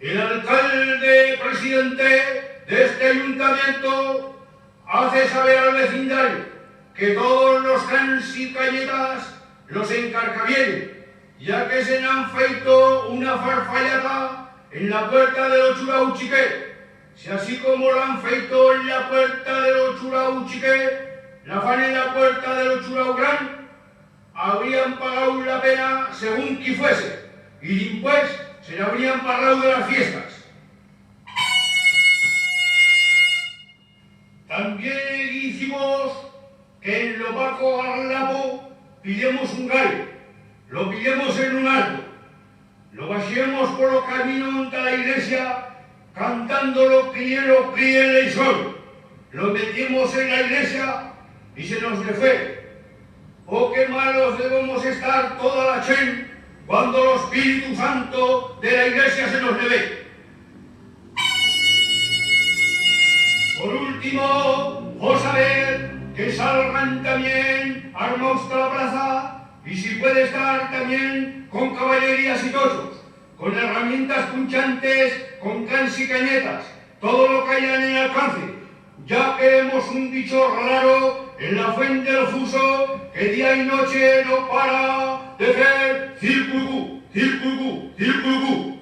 El alcalde presidente de este ayuntamiento hace saber al vecindario que todos los cans y cañetas los encarcavienen, ya que se han feito una farfallata en la puerta de los Churau Chiqué. Si así como lo han feito en la puerta de los Churau Chiqué, la fan en la puerta de los Churau Gran, habrían pagado la pena según que fuese, y después se le habrían parado de las fiestas. También hicimos que en lo Paco Garlapo pillemos un gallo, lo pillemos en un alto, lo bajemos por los caminos de la iglesia cantando lo críe el sol, lo metimos en la iglesia y se nos defue. Oh, qué malos debemos estar toda la chen cuando el Espíritu Santo de la iglesia se nos debe. Por último, os saber que salgan también armados de la plaza y si puede estar también con caballerías y tochos, con herramientas punchantes, con cans y cañetas, todo lo que hayan en alcance, ya que hemos un dicho raro en la fuente del fuso que día y noche no para de hacer circulcú, circulcú, circulcú.